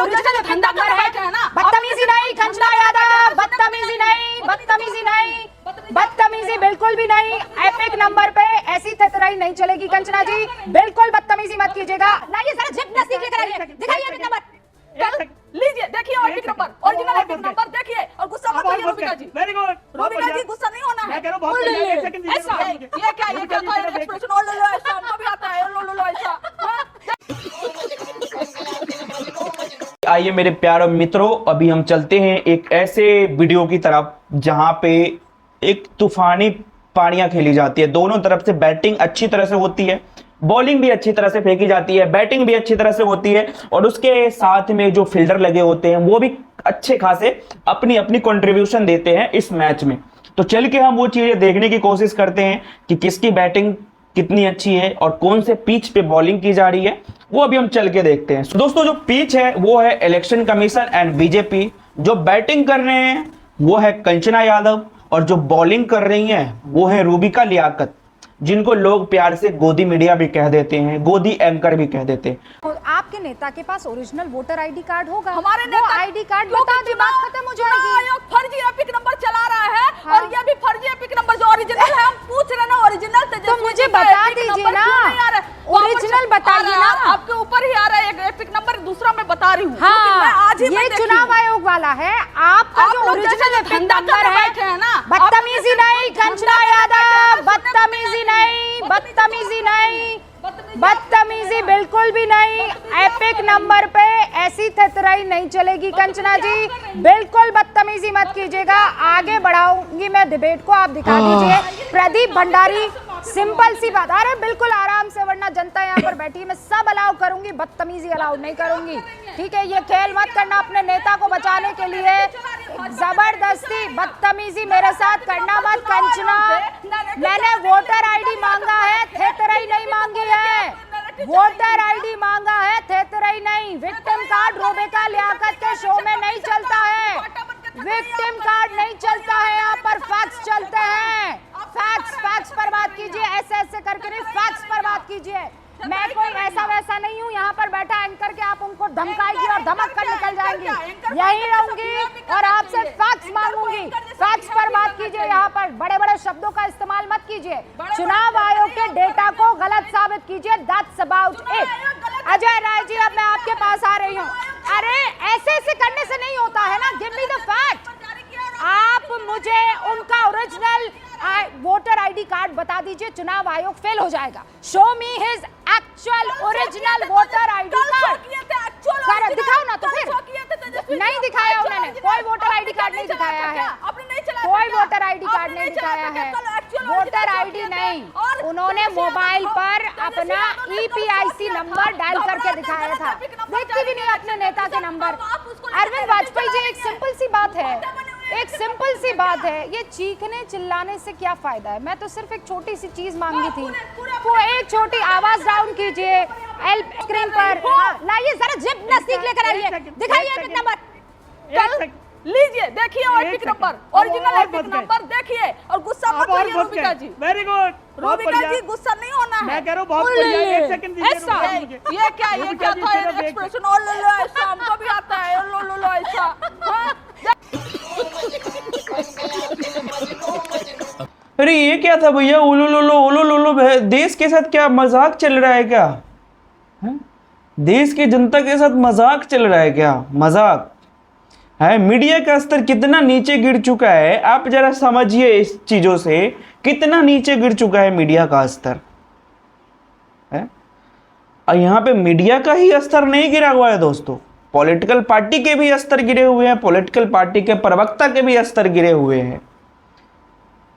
लोग जैसे धंधा कर बैठे हैं ना। बदतमीजी नहीं कंचना यादव, बदतमीजी नहीं, बदतमीजी नहीं, बदतमीजी बिल्कुल भी नहीं। एपिक नंबर पे ऐसी थतराई नहीं चलेगी कंचना जी, बिल्कुल बदतमीजी मत कीजिएगा। लाइए जरा जिम्नास्टिक लेकर आइए, दिखाइए एपिक नंबर, लीजिए देखिए epic number, original epic number देखिए और गुस्सा मत करिए रूबिका जी। वेरी गुड, रूबिका जी गुस्सा नहीं होना है। मैं कह रहा हूं बहुत बढ़िया, एक सेकंड ऐसा ये क्या एक्सप्रेशन ओ लो लो ऐसा हमको भी आता है, लो लो लो ऐसा। आइए मेरे प्यारे मित्रों, अभी हम चलते हैं एक ऐसे वीडियो की तरफ जहां पे एक तूफानी पारियां खेली जाती है। दोनों तरफ से बैटिंग अच्छी तरह से होती है, बॉलिंग भी अच्छी तरह से फेंकी जाती है, बैटिंग भी अच्छी तरह से होती है और उसके साथ में जो फील्डर लगे होते हैं वो भी अच्छे खासे अपनी अपनी कंट्रीब्यूशन देते हैं इस मैच में। तो चल के हम वो चीजें देखने की कोशिश करते हैं कि किसकी बैटिंग कितनी अच्छी है और कौन से पिच पे बॉलिंग की जा रही है, वो अभी हम चल के देखते हैं। दोस्तों जो पिच है वो है इलेक्शन कमीशन एंड बीजेपी। जो बैटिंग कर रहे हैं वो है कंचना यादव और जो बॉलिंग कर रही हैं वो है रूबिका लियाकत, जिनको लोग प्यार से गोदी मीडिया भी कह देते हैं, गोदी एंकर भी कह देते हैं। आपके नेता के पास ओरिजिनल वोटर आईडी कार्ड होगा, हमारे नेता आईडी कार्ड बता दे, बात खत्म हो जाएगी। आयोग फर्जी एपिक नंबर चला रहा है और ये भी फर्जी एपिक नंबर जो ओरिजिनल है हम पूछ रहे हैं ना ओरिजिनल तो मुझे बता दीजिए ना, ओरिजिनल बताइए ना। आपके ऊपर ही आ रहा है एपिक नंबर, दूसरा मैं बता रही हूँ। हाँ, ये चुनाव आयोग वाला है, आपका जो ओरिजिनल एपिक नंबर है ना। बदतमीजी नहीं कंचना यादव, बदतमीजी नहीं, बदतमीजी नहीं, बदतमीजी बिल्कुल भी नहीं। एपिक नंबर पे ऐसी थतराई नहीं चलेगी कंचना जी, बिल्कुल बदतमीजी मत कीजिएगा। आगे बढ़ाऊंगी मैं डिबेट को, आप दिखा दीजिए प्रदीप भंडारी। सिंपल सी बात, अरे बिल्कुल आराम से, वरना जनता यहाँ पर बैठी है, मैं सब अलाउ करूंगी, बदतमीजी अलाउ नहीं करूंगी। ठीक है, ये खेल मत करना अपने नेता को बचाने के लिए, जबरदस्ती बदतमीजी मेरे साथ करना मत कंचना। मैंने वोटर आईडी मांगा है, थेतराई नहीं मांगी है। वोटर आईडी मांगा है, थेतराई नहीं। विक्टिम कार्ड रूबिका लियाकत के शो में नहीं चलता है, विक्टिम कार्ड नहीं चलता है, यहाँ पर फैक्स चलते हैं। फैक्स पर बात कीजिए, ऐसे करके नहीं, फैक्स पर बात कीजिए। मैं कोई ऐसा वैसा नहीं हूँ यहाँ पर बैठा एंकर के आप उनको धमकाएगी और धमक कर निकल जाएंगी। यही रहूंगी और आपसे फैक्स मांगूंगी। फैक्स पर बात कीजिए, यहाँ पर बड़े बड़े शब्दों का इस्तेमाल मत कीजिए। चुनाव आयोग के डेटा को गलत साबित कीजिए, that's about it. Ajay Rai ji, अब मैं आपके पास आ रही हूँ। अरे ऐसे करने से नहीं होता है ना, गिव मी द फैक्ट। आप मुझे उनका ओरिजिनल वोटर आईडी कार्ड बता दीजिए, चुनाव आयोग फेल हो जाएगा। Show me his actual original voter ID card. दिखाओ ना, तो फिर नहीं दिखाया उन्होंने, कोई वोटर आईडी कार्ड नहीं दिखाया है, कोई वोटर आईडी कार्ड नहीं दिखाया है, वोटर आईडी नहीं। उन्होंने मोबाइल पर अपना ईपीआईसी नंबर डायल करके दिखाया था, देखती भी नहीं अपने नेता के नंबर। अरविंद वाजपेयी जी, एक सिंपल सी बात है, एक सिंपल सी बात है, ये चीखने चिल्लाने से क्या फायदा है। मैं तो सिर्फ एक छोटी सी चीज मांगी थी, वो एक छोटी आवाज डाउन कीजिए हेल्प स्क्रीन पर। लाइए जरा जिम्नास्टिक लेकर आइए, दिखाइए एपिक नंबर, लीजिए देखिए epic number, original epic number देखिए और गुस्सा मत करिए रूबिका जी। वेरी गुड, रूबिका जी गुस्सा नहीं होना है। मैं कह रहा हूं बहुत बढ़िया, एक सेकंड दीजिए ऐसा ये क्या था एक्सप्रेशन ओ लो लो ऐसा हमको भी आता है, लो लो लो ऐसा। अरे ये क्या था भैया, उलू लुलू देश के साथ क्या मजाक चल रहा है क्या? देश की जनता के साथ मजाक चल रहा है क्या? मजाक है। मीडिया का स्तर कितना नीचे गिर चुका है, आप जरा समझिए इस चीजों से, कितना नीचे गिर चुका है मीडिया का स्तर है। और यहाँ पे मीडिया का ही स्तर नहीं गिरा हुआ है दोस्तों, पॉलिटिकल पार्टी के भी स्तर गिरे हुए हैं, पॉलिटिकल पार्टी के प्रवक्ता के भी स्तर गिरे हुए हैं।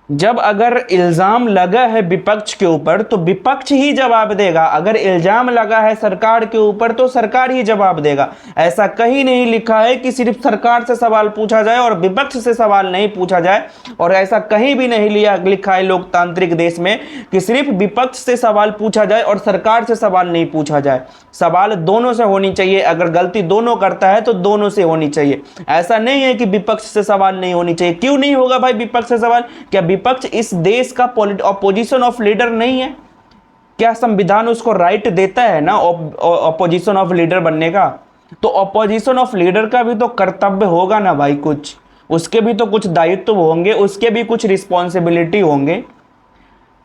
जब अगर इल्जाम लगा है विपक्ष के ऊपर तो विपक्ष ही जवाब देगा, अगर इल्जाम लगा है सरकार के ऊपर तो सरकार ही जवाब देगा। ऐसा कहीं नहीं लिखा है कि सिर्फ सरकार से सवाल पूछा जाए और विपक्ष से सवाल नहीं पूछा जाए, और ऐसा कहीं भी नहीं लिखा है लोकतांत्रिक देश में कि सिर्फ विपक्ष से सवाल पूछा जाए और सरकार से सवाल नहीं पूछा जाए। सवाल दोनों से होनी चाहिए, अगर गलती दोनों करता है तो दोनों से होनी चाहिए। ऐसा नहीं है कि विपक्ष से सवाल नहीं होनी चाहिए। क्यों नहीं होगा भाई विपक्ष से सवाल? क्या विपक्ष इस देश का ऑपोजिशन ऑफ लीडर नहीं है? क्या संविधान उसको राइट देता है ना ऑपोजिशन ऑफ लीडर बनने का? तो अपोजिशन ऑफ लीडर का भी तो कर्तव्य होगा ना भाई, कुछ उसके भी तो कुछ दायित्व होंगे, उसके भी कुछ रिस्पॉन्सिबिलिटी होंगे।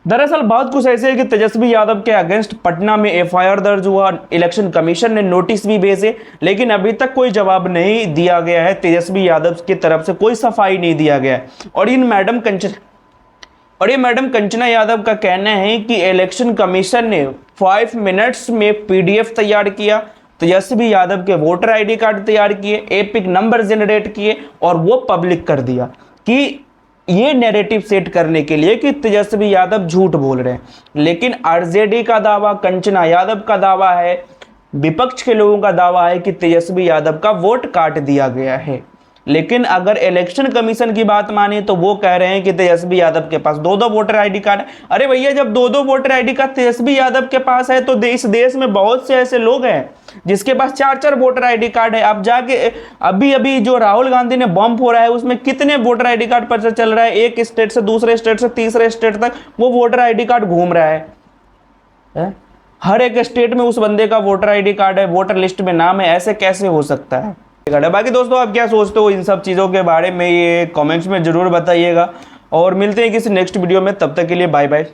दरअसल बात कुछ ऐसे है कि तेजस्वी यादव के अगेंस्ट पटना में एफआईआर दर्ज हुआ, इलेक्शन कमीशन ने नोटिस भी भेजे, लेकिन अभी तक कोई जवाब नहीं दिया गया है, तेजस्वी यादव की तरफ से कोई सफाई नहीं दिया गया है। और ये मैडम कंचना यादव का कहना है कि इलेक्शन कमीशन ने 5 मिनट्स में पीडीएफ तैयार किया, तेजस्वी यादव के वोटर आईडी कार्ड तैयार किए, एपिक नंबर जनरेट किए और वो पब्लिक कर दिया, कि ये नैरेटिव सेट करने के लिए कि तेजस्वी यादव झूठ बोल रहे हैं। लेकिन आरजेडी का दावा, कंचना यादव का दावा है, विपक्ष के लोगों का दावा है कि तेजस्वी यादव का वोट काट दिया गया है। लेकिन अगर इलेक्शन कमीशन की बात माने तो वो कह रहे हैं कि तेजस्वी यादव के पास 2-2 वोटर आईडी कार्ड है। अरे भैया, जब 2-2 voter ID card Tejashwi Yadav के पास है तो इस देश में बहुत से ऐसे लोग हैं जिसके पास 4-4 वोटर आईडी कार्ड है। अब जाके अभी जो राहुल गांधी ने बम्प हो रहा है उसमें कितने वोटर आईडी कार्ड पर चल रहा है, एक स्टेट से दूसरे स्टेट से तीसरे स्टेट तक वो वोटर आईडी कार्ड घूम रहा है। हर एक स्टेट में उस बंदे का वोटर आईडी कार्ड है, वोटर लिस्ट में नाम है, ऐसे कैसे हो सकता है। बाकी दोस्तों, आप क्या सोचते हो इन सब चीज़ों के बारे में, ये कमेंट्स में जरूर बताइएगा और मिलते हैं किसी नेक्स्ट वीडियो में। तब तक के लिए बाय बाय।